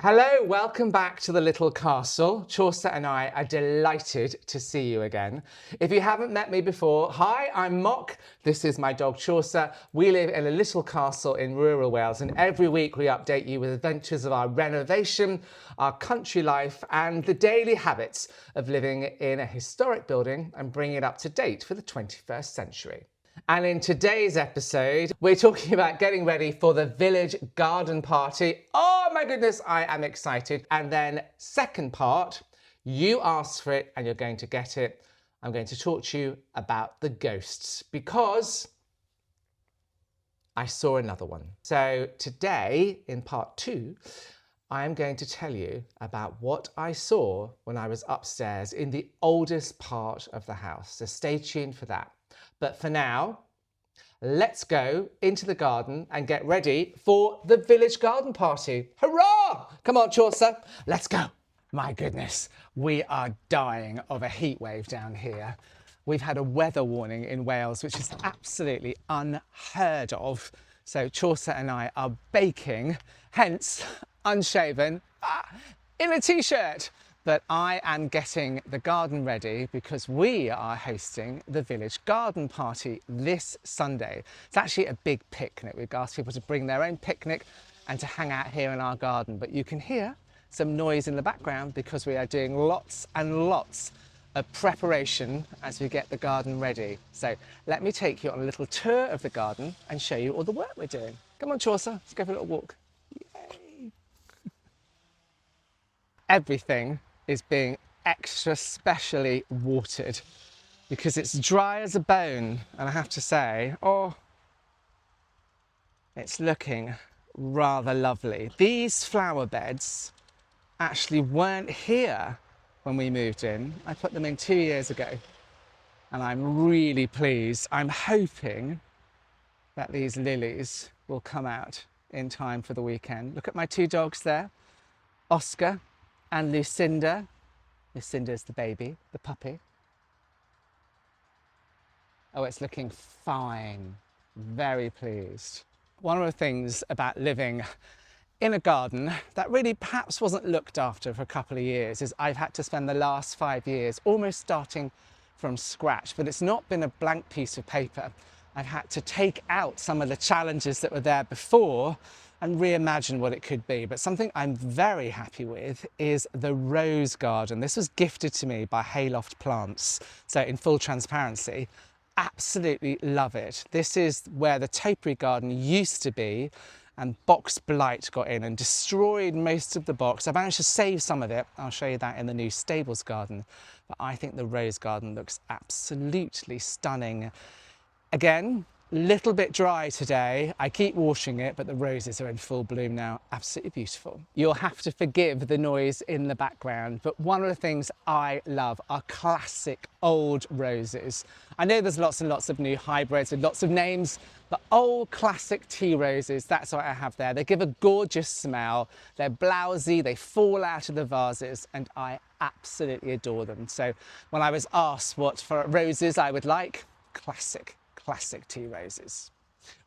Hello, welcome back to the little castle. Chaucer and I are delighted to see you again. If you haven't met me before, hi, I'm Mok. This is my dog Chaucer. We live in a little castle in rural Wales, and every week we update you with adventures of our renovation, our country life, and the daily habits of living in a historic building and bringing it up to date for the 21st century. And in today's episode, we're talking about getting ready for the village garden party. Oh my goodness, I am excited. And then second part, you asked for it and you're going to get it. I'm going to talk to you about the ghosts because I saw another one. So today, in part 2, I am going to tell you about what I saw when I was upstairs in the oldest part of the house. So stay tuned for that. But for now, let's go into the garden and get ready for the village garden party. Hurrah! Come on, Chaucer, let's go. My goodness, we are dying of a heat wave down here. We've had a weather warning in Wales, which is absolutely unheard of. So Chaucer and I are baking, hence unshaven, in a t-shirt. But I am getting the garden ready because we are hosting the village garden party this Sunday. It's actually a big picnic. We've asked people to bring their own picnic and to hang out here in our garden. But you can hear some noise in the background because we are doing lots and lots of preparation as we get the garden ready. So let me take you on a little tour of the garden and show you all the work we're doing. Come on, Chaucer, let's go for a little walk. Yay. Everything is being extra specially watered because it's dry as a bone, and I have to say, it's looking rather lovely. These flower beds actually weren't here when we moved in. I put them in 2 years ago and I'm really pleased. I'm hoping that these lilies will come out in time for the weekend. Look at my 2 dogs there, Oscar and Lucinda. Lucinda's the baby, the puppy. Oh, it's looking fine. Very pleased. One of the things about living in a garden that really perhaps wasn't looked after for a couple of years is I've had to spend the last 5 years almost starting from scratch, but it's not been a blank piece of paper. I've had to take out some of the challenges that were there before and reimagine what it could be. But something I'm very happy with is the rose garden. This was gifted to me by Hayloft Plants. So in full transparency, absolutely love it. This is where the topiary garden used to be, and box blight got in and destroyed most of the box. I managed to save some of it. I'll show you that in the new stables garden. But I think the rose garden looks absolutely stunning. Again, little bit dry today. I keep washing it, but the roses are in full bloom now. Absolutely beautiful. You'll have to forgive the noise in the background, but one of the things I love are classic old roses. I know there's lots and lots of new hybrids with lots of names, but old classic tea roses, that's what I have there. They give a gorgeous smell. They're blousy, they fall out of the vases, and I absolutely adore them. So when I was asked what for roses I would like, classic tea roses.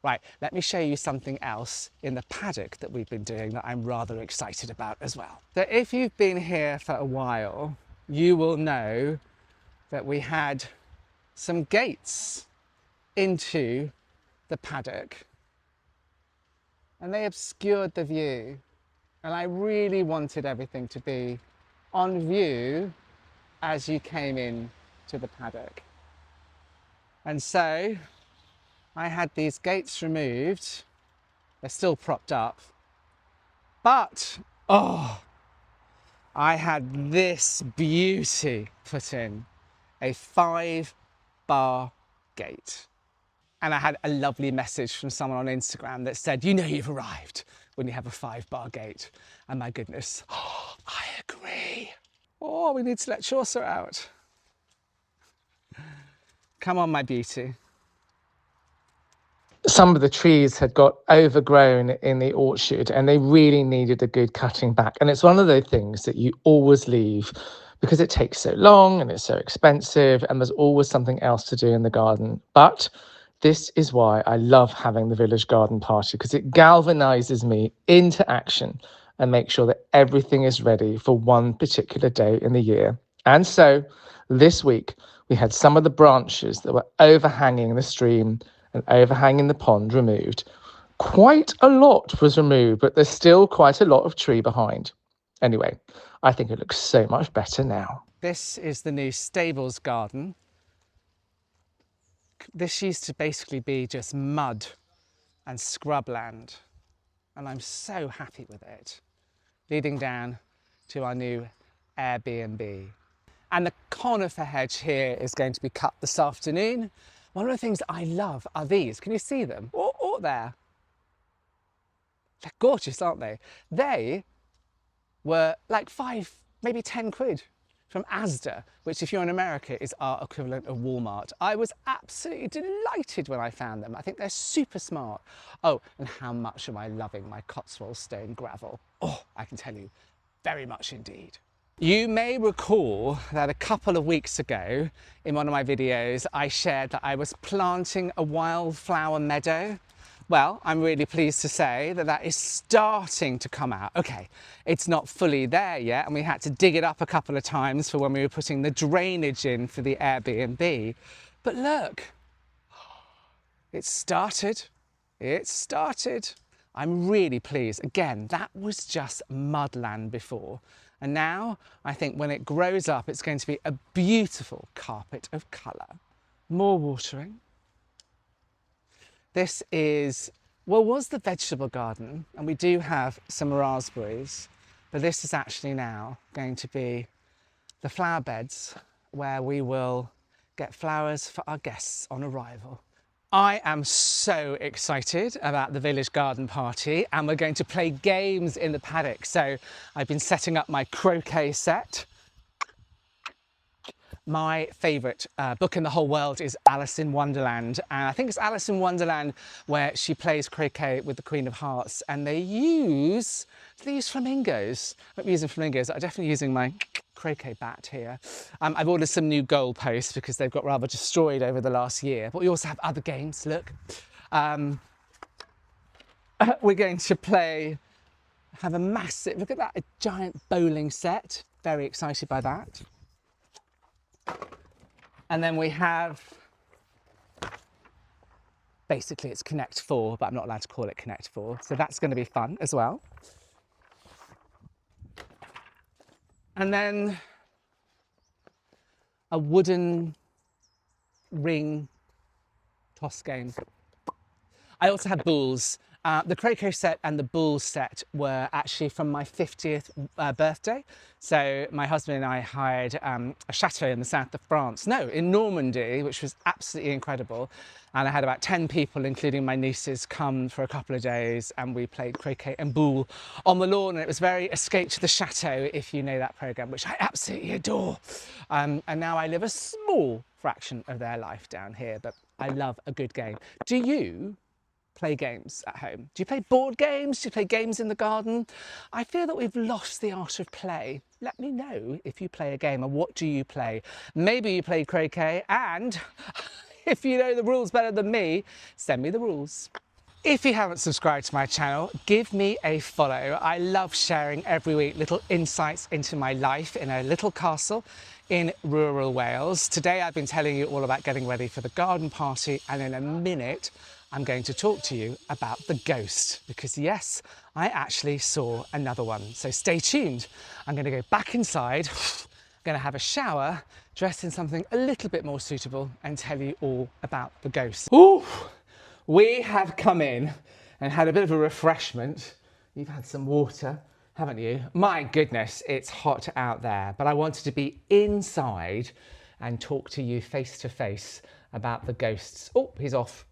Right, let me show you something else in the paddock that we've been doing that I'm rather excited about as well. So if you've been here for a while, you will know that we had some gates into the paddock and they obscured the view. And I really wanted everything to be on view as you came in to the paddock. And so I had these gates removed. They're still propped up, but I had this beauty put in, a 5-bar gate. And I had a lovely message from someone on Instagram that said, you know you've arrived when you have a 5-bar gate. And my goodness, I agree. We need to let Chaucer out. Come on, my beauty. Some of the trees had got overgrown in the orchard and they really needed a good cutting back. And it's one of those things that you always leave because it takes so long and it's so expensive and there's always something else to do in the garden. But this is why I love having the village garden party, because it galvanizes me into action and make sure that everything is ready for one particular day in the year. And so this week, we had some of the branches that were overhanging the stream and overhanging the pond removed. Quite a lot was removed, but there's still quite a lot of tree behind. Anyway, I think it looks so much better now. This is the new stables garden. This used to basically be just mud and scrubland, and I'm so happy with it. Leading down to our new Airbnb. And the conifer hedge here is going to be cut this afternoon. One of the things I love are these. Can you see them? Oh, there. They're gorgeous, aren't they? They were like 5, maybe 10 quid from Asda, which if you're in America is our equivalent of Walmart. I was absolutely delighted when I found them. I think they're super smart. Oh, and how much am I loving my Cotswold stone gravel? Oh, I can tell you, very much indeed. You may recall that a couple of weeks ago in one of my videos, I shared that I was planting a wildflower meadow. Well, I'm really pleased to say that that is starting to come out. Okay, it's not fully there yet, and we had to dig it up a couple of times for when we were putting the drainage in for the Airbnb. But look, it's started. It's started. I'm really pleased. Again, that was just mudland before. And now I think when it grows up, it's going to be a beautiful carpet of colour. More watering. This is, well, was the vegetable garden, and we do have some raspberries, but this is actually now going to be the flower beds where we will get flowers for our guests on arrival. I am so excited about the village garden party, and we're going to play games in the paddock. So I've been setting up my croquet set. My favourite book in the whole world is Alice in Wonderland, and I think it's Alice in Wonderland where she plays croquet with the Queen of Hearts, and they use flamingos. I'm not using flamingos, I'm definitely using my croquet bat here. I've ordered some new goal posts because they've got rather destroyed over the last year, but we also have other games, look. We're going to have a massive, look at that, a giant bowling set. Very excited by that. And then we have, basically it's Connect 4, but I'm not allowed to call it Connect 4. So that's going to be fun as well. And then a wooden ring toss game. I also have balls. The croquet set and the ball set were actually from my 50th birthday. So my husband and I hired a chateau in the south of France. No, in Normandy, which was absolutely incredible. And I had about 10 people, including my nieces, come for a couple of days, and we played croquet and boule on the lawn. And it was very Escape to the Chateau, if you know that programme, which I absolutely adore. And now I live a small fraction of their life down here, but I love a good game. Do you play games at home? Do you play board games? Do you play games in the garden? I feel that we've lost the art of play. Let me know if you play a game, and what do you play? Maybe you play croquet, and if you know the rules better than me, send me the rules. If you haven't subscribed to my channel, give me a follow. I love sharing every week little insights into my life in a little castle in rural Wales. Today I've been telling you all about getting ready for the garden party, and in a minute I'm going to talk to you about the ghost, because yes, I actually saw another one. So stay tuned. I'm going to go back inside, I'm going to have a shower, dress in something a little bit more suitable, and tell you all about the ghost. Ooh, we have come in and had a bit of a refreshment. You've had some water, haven't you? My goodness, it's hot out there, but I wanted to be inside and talk to you face to face about the ghosts. Oh, he's off.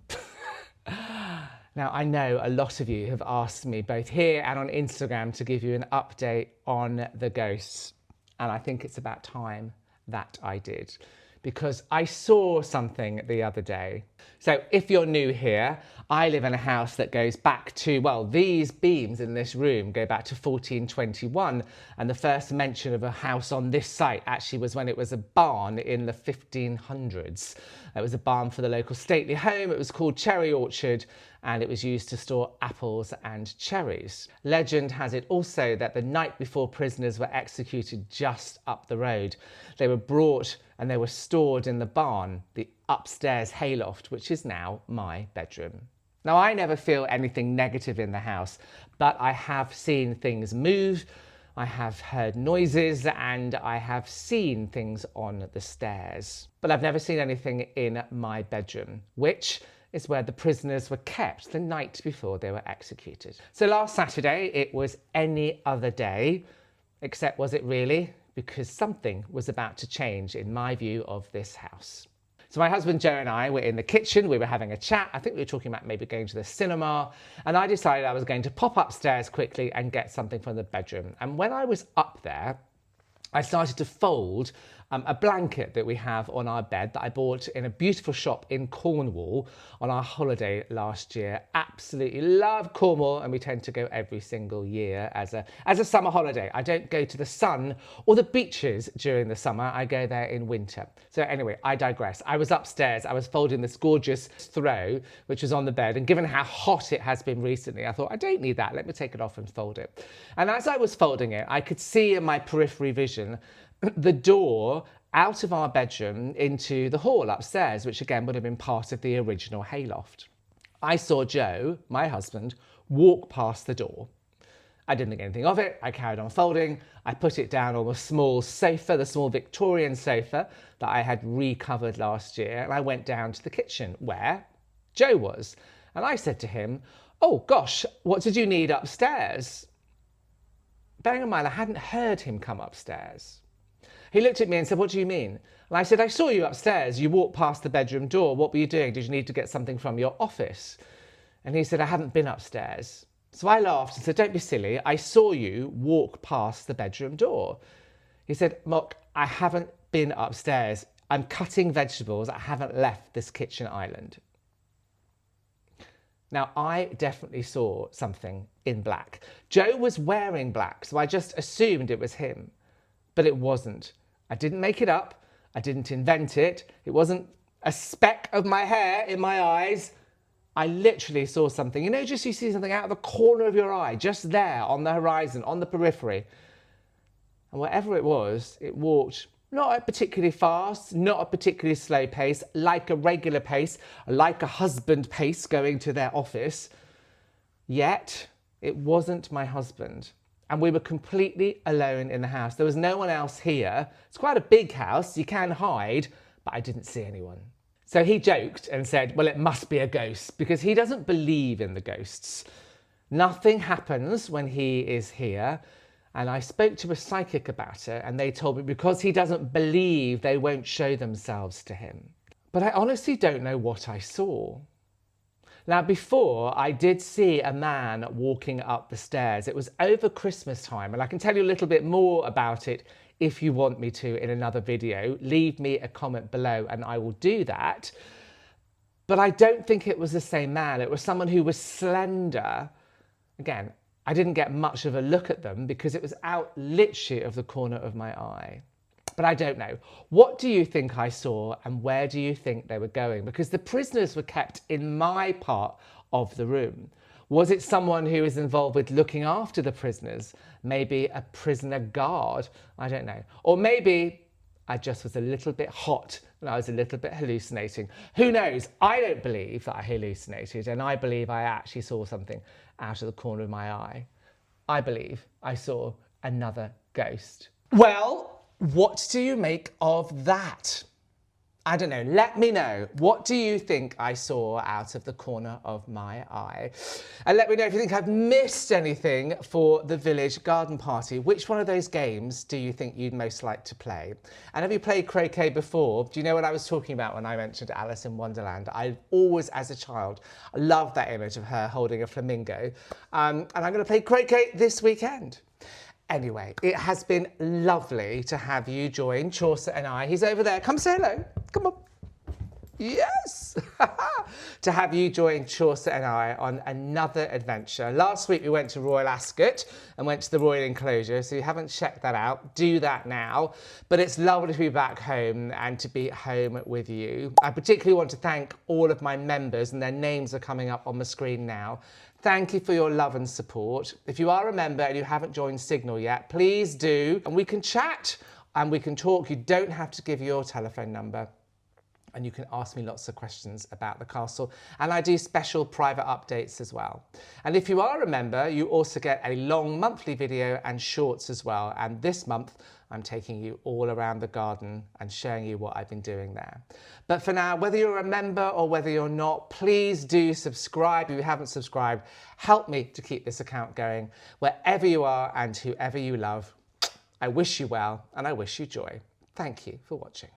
Now, I know a lot of you have asked me both here and on Instagram to give you an update on the ghosts, and I think it's about time that I did, because I saw something the other day. So if you're new here, I live in a house that goes back to, well, these beams in this room go back to 1421, and the first mention of a house on this site actually was when it was a barn in the 1500s. It was a barn for the local stately home. It was called Cherry Orchard, and it was used to store apples and cherries. Legend has it also that the night before prisoners were executed just up the road, they were brought and they were stored in the barn, the upstairs hayloft, which is now my bedroom. Now, I never feel anything negative in the house, but I have seen things move, I have heard noises, and I have seen things on the stairs. But I've never seen anything in my bedroom, which is where the prisoners were kept the night before they were executed. So last Saturday, it was any other day, except was it really? Because something was about to change in my view of this house. So my husband Joe and I were in the kitchen, we were having a chat. I think we were talking about maybe going to the cinema, and I decided I was going to pop upstairs quickly and get something from the bedroom. And when I was up there, I started to fold a blanket that we have on our bed that I bought in a beautiful shop in Cornwall on our holiday last year. Absolutely love Cornwall, and we tend to go every single year as a summer holiday. I don't go to the sun or the beaches during the summer, I go there in winter. So anyway, I digress. I was upstairs, I was folding this gorgeous throw, which was on the bed, and given how hot it has been recently, I thought, I don't need that, let me take it off and fold it. And as I was folding it, I could see in my periphery vision the door out of our bedroom into the hall upstairs, which again would have been part of the original hayloft. I saw Joe, my husband, walk past the door. I didn't think anything of it. I carried on folding. I put it down on the small sofa, the small Victorian sofa that I had recovered last year, and I went down to the kitchen where Joe was. And I said to him, "Oh gosh, what did you need upstairs?" Bearing in mind, I hadn't heard him come upstairs. He looked at me and said, "What do you mean?" And I said, "I saw you upstairs. You walked past the bedroom door. What were you doing? Did you need to get something from your office?" And he said, "I haven't been upstairs." So I laughed and said, "Don't be silly. I saw you walk past the bedroom door." He said, "Mok, I haven't been upstairs. I'm cutting vegetables. I haven't left this kitchen island." Now, I definitely saw something in black. Joe was wearing black, so I just assumed it was him. But it wasn't. I didn't make it up. I didn't invent it. It wasn't a speck of my hair in my eyes. I literally saw something. You know, just you see something out of the corner of your eye, just there on the horizon, on the periphery. And whatever it was, it walked not at particularly fast, not a particularly slow pace, like a regular pace, like a husband pace going to their office. Yet, it wasn't my husband. And we were completely alone in the house. There was no one else here. It's quite a big house, you can hide, but I didn't see anyone. So he joked and said, well, it must be a ghost, because he doesn't believe in the ghosts. Nothing happens when he is here. And I spoke to a psychic about it, and they told me because he doesn't believe, they won't show themselves to him. But I honestly don't know what I saw. Now, before, I did see a man walking up the stairs. It was over Christmas time, and I can tell you a little bit more about it if you want me to in another video. Leave me a comment below and I will do that. But I don't think it was the same man. It was someone who was slender. Again, I didn't get much of a look at them because it was out literally of the corner of my eye. But I don't know. What do you think I saw, and where do you think they were going? Because the prisoners were kept in my part of the room. Was it someone who was involved with looking after the prisoners? Maybe a prisoner guard? I don't know. Or maybe I just was a little bit hot and I was a little bit hallucinating. Who knows? I don't believe that I hallucinated, and I believe I actually saw something out of the corner of my eye. I believe I saw another ghost. Well, what do you make of that? I don't know. Let me know. What do you think I saw out of the corner of my eye? And let me know if you think I've missed anything for the village garden party. Which one of those games do you think you'd most like to play? And have you played croquet before? Do you know what I was talking about when I mentioned Alice in Wonderland? I always, as a child, loved that image of her holding a flamingo. And I'm going to play croquet this weekend. Anyway, it has been lovely to have you join Chaucer and I. He's over there. Come say hello. Come on. Yes! To have you join Chaucer and I on another adventure. Last week we went to Royal Ascot and went to the Royal Enclosure, so if you haven't checked that out, do that now. But it's lovely to be back home and to be home with you. I particularly want to thank all of my members, and their names are coming up on the screen now. Thank you for your love and support. If you are a member and you haven't joined Signal yet, please do, and we can chat and we can talk. You don't have to give your telephone number. And you can ask me lots of questions about the castle. And I do special private updates as well. And if you are a member, you also get a long monthly video and shorts as well. And this month, I'm taking you all around the garden and showing you what I've been doing there. But for now, whether you're a member or whether you're not, please do subscribe. If you haven't subscribed, help me to keep this account going. Wherever you are and whoever you love, I wish you well and I wish you joy. Thank you for watching.